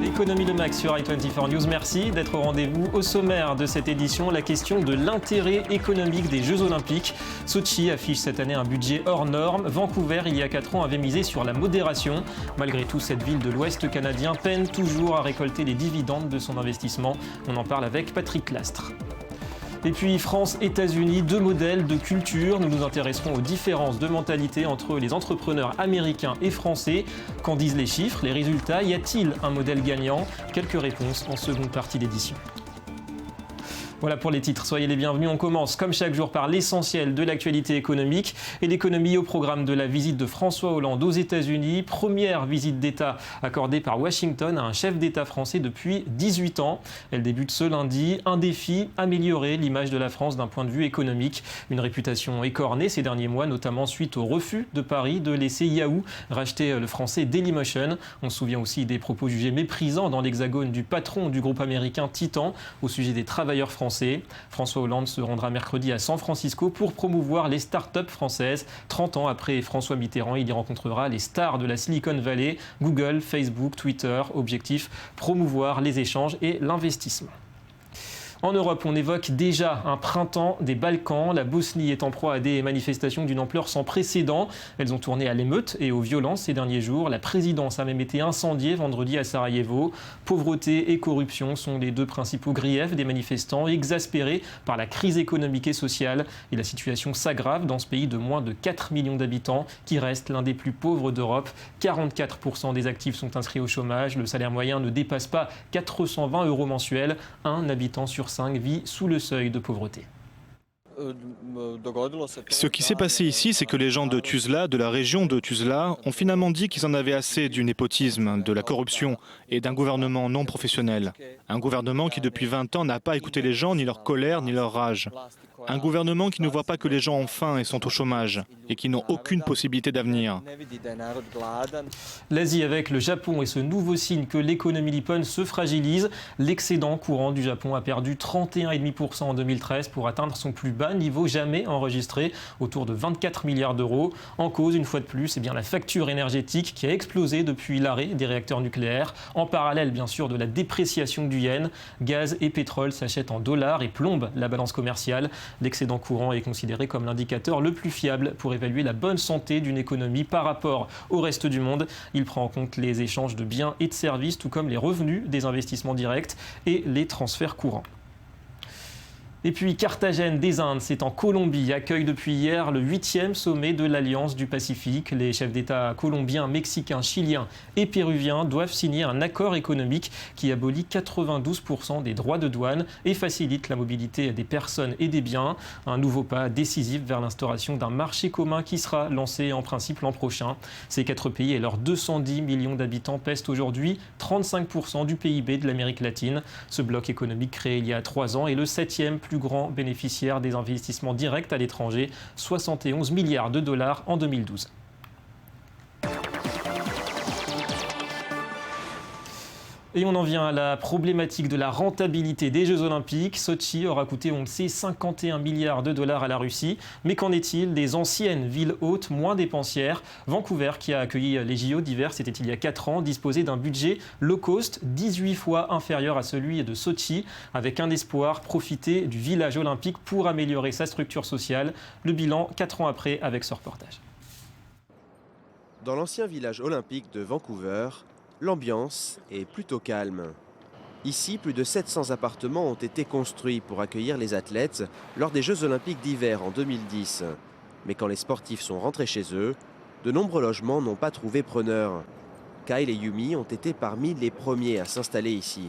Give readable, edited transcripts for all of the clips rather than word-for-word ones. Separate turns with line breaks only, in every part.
Économie le Max sur i24 News. Merci d'être au rendez-vous. Au sommaire de cette édition, la question de l'intérêt économique des Jeux Olympiques. Sochi affiche cette année un budget hors norme. Vancouver, il y a 4 ans, avait misé sur la modération. Malgré tout, cette ville de l'Ouest canadien peine toujours à récolter les dividendes de son investissement. On en parle avec Patrick Lastre. Et puis France-États-Unis, 2 modèles de culture. Nous nous intéresserons aux différences de mentalité entre les entrepreneurs américains et français. Qu'en disent les chiffres, les résultats? Y a-t-il un modèle gagnant? Quelques réponses en seconde partie d'édition. Voilà pour les titres, soyez les bienvenus. On commence comme chaque jour par l'essentiel de l'actualité économique et l'économie au programme de la visite de François Hollande aux États-Unis. Première visite d'État accordée par Washington à un chef d'État français depuis 18 ans. Elle débute ce lundi. Un défi, améliorer l'image de la France d'un point de vue économique. Une réputation écornée ces derniers mois, notamment suite au refus de Paris de laisser Yahoo racheter le français Dailymotion. On se souvient aussi des propos jugés méprisants dans l'Hexagone du patron du groupe américain Titan au sujet des travailleurs français. François Hollande se rendra mercredi à San Francisco pour promouvoir les start-up françaises. 30 ans après François Mitterrand, il y rencontrera les stars de la Silicon Valley, Google, Facebook, Twitter. Objectif, promouvoir les échanges et l'investissement. En Europe, on évoque déjà un printemps des Balkans. La Bosnie est en proie à des manifestations d'une ampleur sans précédent. Elles ont tourné à l'émeute et aux violences ces derniers jours. La présidence a même été incendiée vendredi à Sarajevo. Pauvreté et corruption sont les 2 principaux griefs des manifestants, exaspérés par la crise économique et sociale. Et la situation s'aggrave dans ce pays de moins de 4 millions d'habitants, qui reste l'un des plus pauvres d'Europe. 44% des actifs sont inscrits au chômage. Le salaire moyen ne dépasse pas 420 € mensuels. Un habitant sur 5 vit sous le seuil de pauvreté.
Ce qui s'est passé ici, c'est que les gens de Tuzla, de la région de Tuzla, ont finalement dit qu'ils en avaient assez du népotisme, de la corruption et d'un gouvernement non professionnel. Un gouvernement qui depuis 20 ans n'a pas écouté les gens, ni leur colère, ni leur rage. Un gouvernement qui ne voit pas que les gens ont faim et sont au chômage et qui n'ont aucune possibilité d'avenir.
L'Asie avec le Japon et ce nouveau signe que l'économie nippone se fragilise. L'excédent courant du Japon a perdu 31,5% en 2013 pour atteindre son plus bas niveau jamais enregistré, autour de 24 milliards d'euros. En cause, une fois de plus, la facture énergétique qui a explosé depuis l'arrêt des réacteurs nucléaires. En parallèle, bien sûr, de la dépréciation du yen. Gaz et pétrole s'achètent en dollars et plombent la balance commerciale. L'excédent courant est considéré comme l'indicateur le plus fiable pour évaluer la bonne santé d'une économie par rapport au reste du monde. Il prend en compte les échanges de biens et de services, tout comme les revenus des investissements directs et les transferts courants. Et puis Carthagène des Indes, c'est en Colombie, accueille depuis hier le 8e sommet de l'Alliance du Pacifique. Les chefs d'État colombiens, mexicains, chiliens et péruviens doivent signer un accord économique qui abolit 92% des droits de douane et facilite la mobilité des personnes et des biens. Un nouveau pas décisif vers l'instauration d'un marché commun qui sera lancé en principe l'an prochain. Ces 4 pays et leurs 210 millions d'habitants pèsent aujourd'hui 35% du PIB de l'Amérique latine. Ce bloc économique créé il y a 3 ans est le 7e plus grand bénéficiaire des investissements directs à l'étranger, 71 milliards de dollars en 2012. Et on en vient à la problématique de la rentabilité des Jeux Olympiques. Sochi aura coûté, on le sait, 51 milliards de dollars à la Russie. Mais qu'en est-il des anciennes villes hôtes moins dépensières? Vancouver, qui a accueilli les JO d'hiver, c'était il y a 4 ans, disposait d'un budget low cost 18 fois inférieur à celui de Sochi, avec un espoir, profiter du village olympique pour améliorer sa structure sociale. Le bilan 4 ans après avec ce reportage.
Dans l'ancien village olympique de Vancouver, l'ambiance est plutôt calme. Ici, plus de 700 appartements ont été construits pour accueillir les athlètes lors des Jeux Olympiques d'hiver en 2010. Mais quand les sportifs sont rentrés chez eux, de nombreux logements n'ont pas trouvé preneur. Kyle et Yumi ont été parmi les premiers à s'installer ici.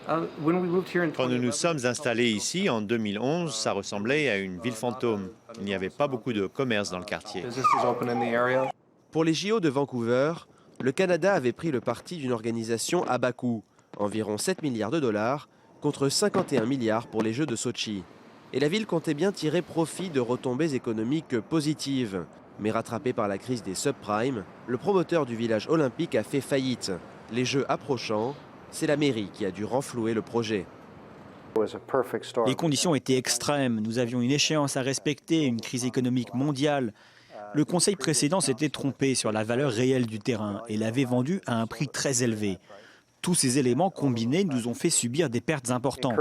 Quand nous nous sommes installés ici en 2011, ça ressemblait à une ville fantôme. Il n'y avait pas beaucoup de commerce dans le quartier.
Pour les JO de Vancouver, le Canada avait pris le parti d'une organisation à bas coût, environ 7 milliards de dollars, contre 51 milliards pour les Jeux de Sochi. Et la ville comptait bien tirer profit de retombées économiques positives. Mais rattrapé par la crise des subprimes, le promoteur du village olympique a fait faillite. Les Jeux approchant, c'est la mairie qui a dû renflouer le projet.
Les conditions étaient extrêmes. Nous avions une échéance à respecter, une crise économique mondiale. Le conseil précédent s'était trompé sur la valeur réelle du terrain et l'avait vendu à un prix très élevé. Tous ces éléments combinés nous ont fait subir des pertes importantes.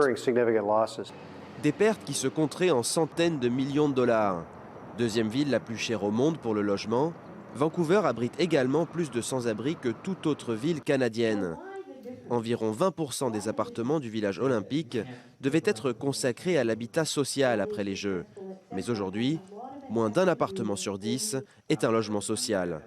Des pertes qui se compteraient en centaines de millions de dollars. Deuxième ville la plus chère au monde pour le logement, Vancouver abrite également plus de sans-abri que toute autre ville canadienne. Environ 20% des appartements du village olympique devaient être consacrés à l'habitat social après les Jeux. Mais aujourd'hui, moins d'un appartement sur 10 est un logement social.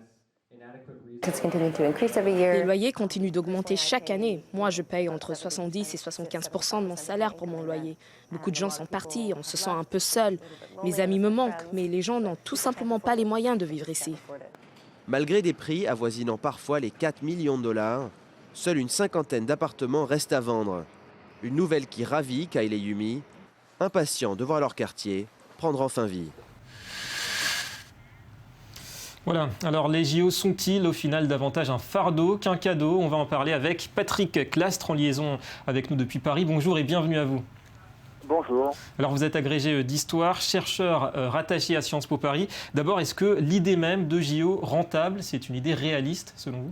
Les loyers continuent d'augmenter chaque année. Moi, je paye entre 70 et 75% de mon salaire pour mon loyer. Beaucoup de gens sont partis, on se sent un peu seul. Mes amis me manquent, mais les gens n'ont tout simplement pas les moyens de vivre ici.
Malgré des prix avoisinant parfois les 4 millions de dollars, seule une cinquantaine d'appartements restent à vendre. Une nouvelle qui ravit Kyle et Yumi, impatients de voir leur quartier prendre enfin vie.
Voilà, alors les JO sont-ils au final davantage un fardeau qu'un cadeau? On va en parler avec Patrick Clastre en liaison avec nous depuis Paris. Bonjour et bienvenue à vous.
Bonjour.
Alors vous êtes agrégé d'histoire, chercheur rattaché à Sciences Po Paris. D'abord, est-ce que l'idée même de JO rentable, c'est une idée réaliste selon vous?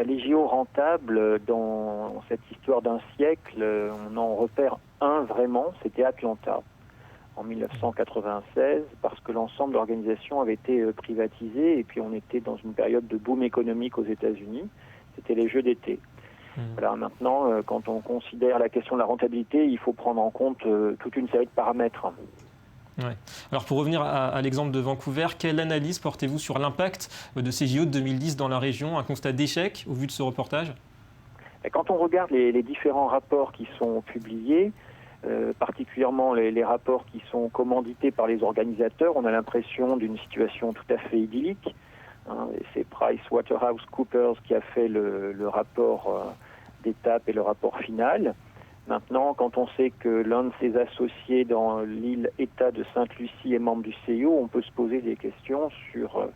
Les JO rentables, dans cette histoire d'un siècle, on en repère un vraiment, c'était Atlanta. En 1996, parce que l'ensemble de l'organisation avait été privatisé et puis on était dans une période de boom économique aux États-Unis. C'était les Jeux d'été. Voilà, maintenant, quand on considère la question de la rentabilité, il faut prendre en compte toute une série de paramètres.
Ouais. Alors pour revenir à l'exemple de Vancouver, quelle analyse portez-vous sur l'impact de ces JO de 2010 dans la région? Un constat d'échec au vu de ce reportage?
Quand on regarde les différents rapports qui sont publiés, particulièrement les rapports qui sont commandités par les organisateurs, on a l'impression d'une situation tout à fait idyllique. C'est PricewaterhouseCoopers qui a fait le rapport d'étape et le rapport final. Maintenant, quand on sait que l'un de ses associés dans l'île-État de Sainte-Lucie est membre du CIO, on peut se poser des questions sur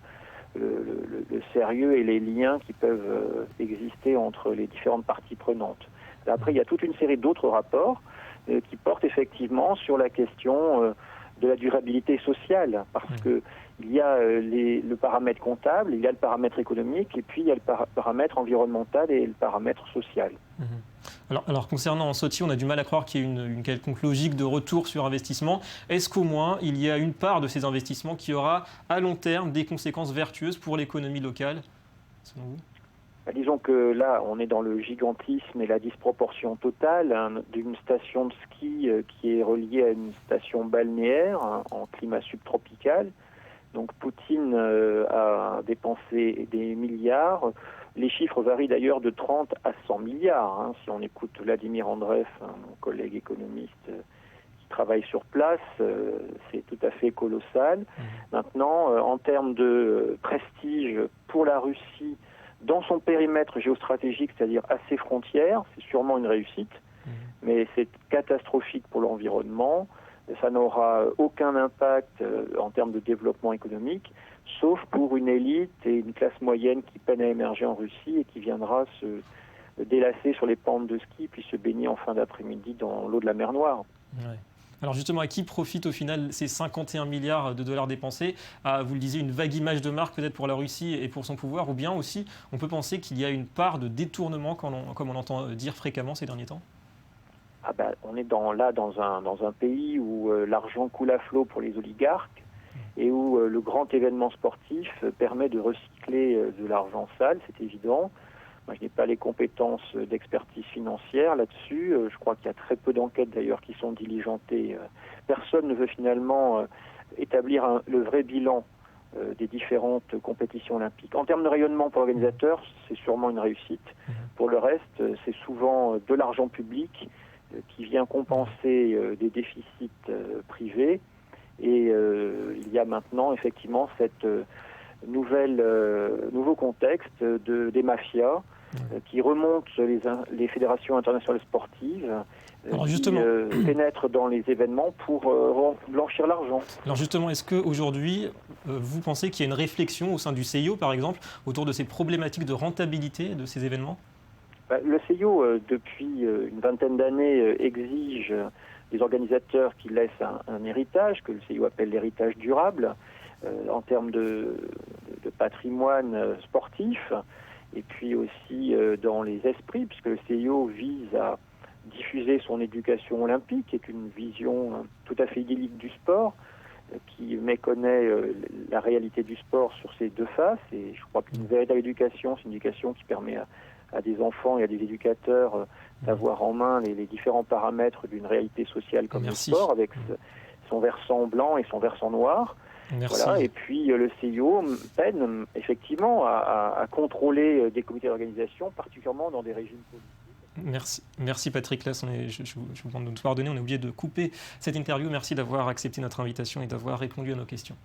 le sérieux et les liens qui peuvent exister entre les différentes parties prenantes. Après, il y a toute une série d'autres rapports qui portent effectivement sur la question de la durabilité sociale, parce que il y a le paramètre comptable, il y a le paramètre économique, et puis il y a le paramètre environnemental et le paramètre social.
Alors concernant Sochi, on a du mal à croire qu'il y ait une quelconque logique de retour sur investissement. Est-ce qu'au moins il y a une part de ces investissements qui aura à long terme des conséquences vertueuses pour l'économie locale, selon vous?
Disons que là, on est dans le gigantisme et la disproportion totale d'une station de ski qui est reliée à une station balnéaire en climat subtropical. Donc Poutine a dépensé des milliards. Les chiffres varient d'ailleurs de 30 à 100 milliards. Si on écoute Vladimir Andreev, mon collègue économiste qui travaille sur place, c'est tout à fait colossal. Maintenant, en termes de prestige pour la Russie, dans son périmètre géostratégique, c'est-à-dire à ses frontières, c'est sûrement une réussite, mais c'est catastrophique pour l'environnement. Ça n'aura aucun impact en termes de développement économique, sauf pour une élite et une classe moyenne qui peine à émerger en Russie et qui viendra se délasser sur les pentes de ski puis se baigner en fin d'après-midi dans l'eau de la mer Noire.
Ouais. Alors justement, à qui profitent au final ces 51 milliards de dollars dépensés? Vous le disiez, une vague image de marque peut-être pour la Russie et pour son pouvoir, ou bien aussi on peut penser qu'il y a une part de détournement, comme on entend dire fréquemment ces derniers temps?
On est dans un pays où l'argent coule à flot pour les oligarques et où le grand événement sportif permet de recycler de l'argent sale, c'est évident. Moi, je n'ai pas les compétences d'expertise financière là-dessus. Je crois qu'il y a très peu d'enquêtes d'ailleurs qui sont diligentées. Personne ne veut finalement établir le vrai bilan des différentes compétitions olympiques. En termes de rayonnement pour l'organisateur, c'est sûrement une réussite. Pour le reste, c'est souvent de l'argent public qui vient compenser des déficits privés. Et il y a maintenant effectivement cette nouveau contexte des mafias qui remontent les fédérations internationales sportives, qui pénètrent dans les événements pour blanchir l'argent.
Alors justement, est-ce qu'aujourd'hui, vous pensez qu'il y a une réflexion au sein du CIO, par exemple, autour de ces problématiques de rentabilité de ces événements?
Le CIO, depuis une vingtaine d'années, exige des organisateurs qui laissent un héritage, que le CIO appelle l'héritage durable, en termes de patrimoine sportif, et puis aussi dans les esprits, puisque le CIO vise à diffuser son éducation olympique, qui est une vision tout à fait idyllique du sport, qui méconnaît la réalité du sport sur ses deux faces. Et je crois qu'une véritable éducation, c'est une éducation qui permet à des enfants et à des éducateurs d'avoir en main les différents paramètres d'une réalité sociale comme le sport, avec son versant blanc et son versant noir. Voilà. Et puis le CIO peine effectivement à contrôler des comités d'organisation, particulièrement dans des régimes politiques.
Merci Patrick. Là, je vous demande de nous pardonner, on a oublié de couper cette interview. Merci d'avoir accepté notre invitation et d'avoir répondu à nos questions.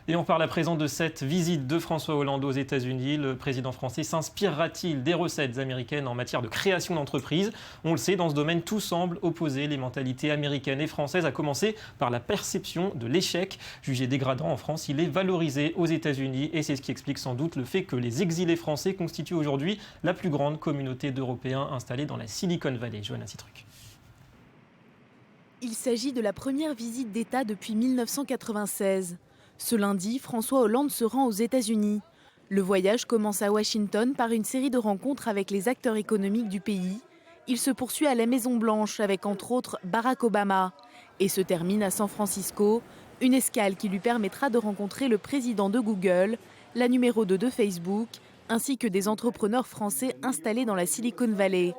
Et on parle à présent de cette visite de François Hollande aux États-Unis. Le président français s'inspirera-t-il des recettes américaines en matière de création d'entreprises ? On le sait, dans ce domaine, tout semble opposer les mentalités américaines et françaises, à commencer par la perception de l'échec. Jugé dégradant en France, il est valorisé aux États-Unis et c'est ce qui explique sans doute le fait que les exilés français constituent aujourd'hui la plus grande communauté d'Européens installés dans la Silicon Valley. Johanna Citruc.
Il s'agit de la première visite d'État depuis 1996. Ce lundi, François Hollande se rend aux États-Unis. Le voyage commence à Washington par une série de rencontres avec les acteurs économiques du pays. Il se poursuit à la Maison-Blanche avec entre autres Barack Obama et se termine à San Francisco, une escale qui lui permettra de rencontrer le président de Google, la numéro 2 de Facebook, ainsi que des entrepreneurs français installés dans la Silicon Valley.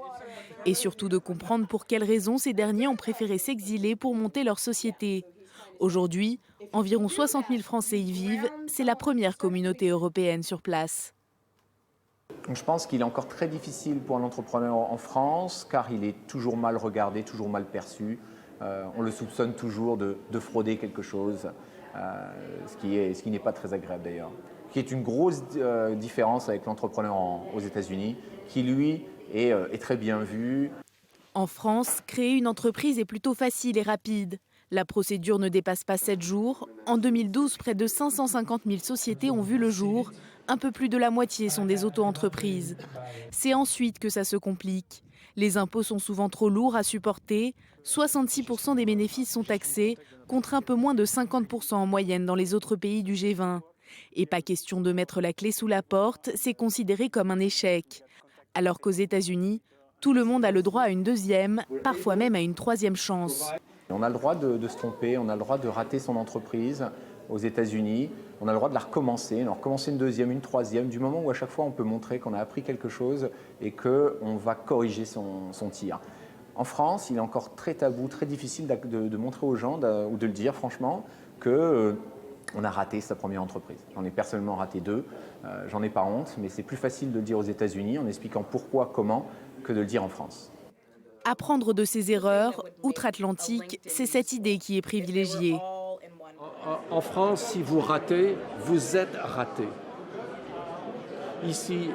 Et surtout de comprendre pour quelles raisons ces derniers ont préféré s'exiler pour monter leur société. Aujourd'hui, environ 60 000 Français y vivent. C'est la première communauté européenne sur place.
Je pense qu'il est encore très difficile pour un entrepreneur en France, car il est toujours mal regardé, toujours mal perçu. On le soupçonne toujours de frauder quelque chose, ce qui n'est pas très agréable d'ailleurs. Qui est une grosse différence avec l'entrepreneur aux États-Unis, qui lui est très bien vu.
En France, créer une entreprise est plutôt facile et rapide. La procédure ne dépasse pas 7 jours. En 2012, près de 550 000 sociétés ont vu le jour. Un peu plus de la moitié sont des auto-entreprises. C'est ensuite que ça se complique. Les impôts sont souvent trop lourds à supporter. 66% des bénéfices sont taxés, contre un peu moins de 50% en moyenne dans les autres pays du G20. Et pas question de mettre la clé sous la porte, c'est considéré comme un échec. Alors qu'aux États-Unis, tout le monde a le droit à une deuxième, parfois même à une troisième chance.
On a le droit de se tromper, on a le droit de rater son entreprise aux États-Unis, on a le droit de la recommencer, une deuxième, une troisième, du moment où à chaque fois on peut montrer qu'on a appris quelque chose et qu'on va corriger son tir. En France, il est encore très tabou, très difficile de montrer aux gens, ou de le dire franchement, qu'on a raté sa première entreprise. J'en ai personnellement raté 2, j'en ai pas honte, mais c'est plus facile de le dire aux États-Unis en expliquant pourquoi, comment, que de le dire en France.
Apprendre de ses erreurs, outre-Atlantique, c'est cette idée qui est privilégiée.
En France, si vous ratez, vous êtes raté. Ici,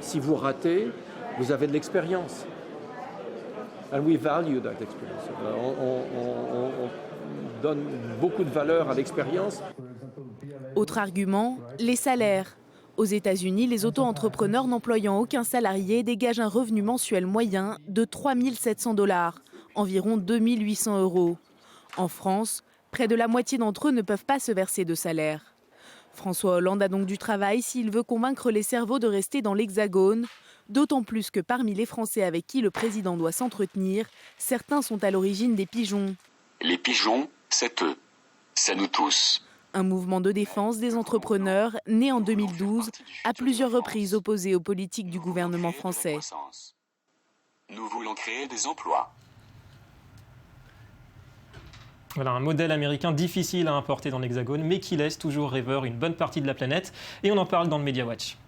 si vous ratez, vous avez de l'expérience. And we value that experience. On donne beaucoup de valeur à l'expérience.
Autre argument, les salaires. Aux États-Unis, les auto-entrepreneurs n'employant aucun salarié dégagent un revenu mensuel moyen de 3 700 $, environ 2 800 €. En France, près de la moitié d'entre eux ne peuvent pas se verser de salaire. François Hollande a donc du travail s'il veut convaincre les cerveaux de rester dans l'Hexagone, d'autant plus que parmi les Français avec qui le président doit s'entretenir, certains sont à l'origine des pigeons.
Les pigeons, c'est eux, c'est nous tous.
Un mouvement de défense des entrepreneurs, né en 2012, à plusieurs reprises opposé aux politiques du gouvernement français.
Nous voulons créer des emplois.
Voilà un modèle américain difficile à importer dans l'Hexagone, mais qui laisse toujours rêveur une bonne partie de la planète. Et on en parle dans le Media Watch.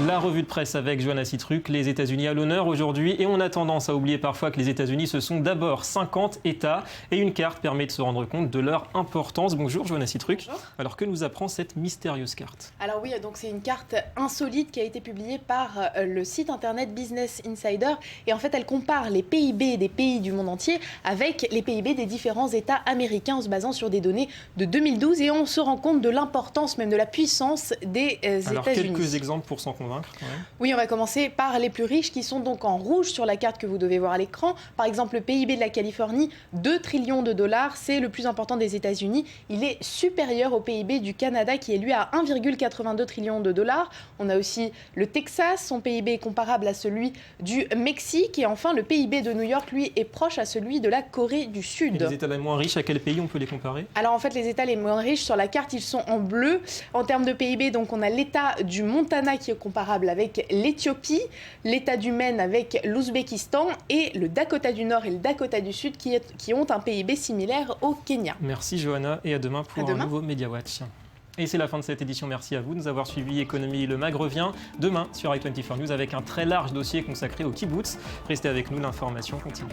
La revue de presse avec Johanna Citruc, les États-Unis à l'honneur aujourd'hui. Et on a tendance à oublier parfois que les États-Unis, ce sont d'abord 50 États. Et une carte permet de se rendre compte de leur importance. Bonjour Johanna Citruc.
Bonjour.
Alors que nous apprend cette mystérieuse carte?
Alors oui, donc c'est une carte insolite qui a été publiée par le site internet Business Insider. Et en fait, elle compare les PIB des pays du monde entier avec les PIB des différents États américains en se basant sur des données de 2012. Et on se rend compte de l'importance, même de la puissance des États-Unis.
Alors quelques exemples pour s'en convaincre quand même.
Oui, on va commencer par les plus riches qui sont donc en rouge sur la carte que vous devez voir à l'écran. Par exemple, le PIB de la Californie, 2 trillions de dollars, c'est le plus important des États-Unis. Il est supérieur au PIB du Canada qui est lui à 1,82 trillions de dollars. On a aussi le Texas, son PIB est comparable à celui du Mexique. Et enfin, le PIB de New York, lui, est proche à celui de la Corée du Sud.
Et les États les moins riches, à quel pays on peut les comparer?
Alors en fait, les États les moins riches sur la carte, ils sont en bleu. En termes de PIB, donc on a l'État du Montana qui est comparable avec l'Éthiopie, l'État du Maine avec l'Ouzbékistan et le Dakota du Nord et le Dakota du Sud qui ont un PIB similaire au Kenya.
Merci Johanna et à demain pour un nouveau Media Watch. Et c'est la fin de cette édition. Merci à vous de nous avoir suivis. Économie, le MAG revient demain sur i24 News avec un très large dossier consacré au kibbutz. Restez avec nous, l'information continue.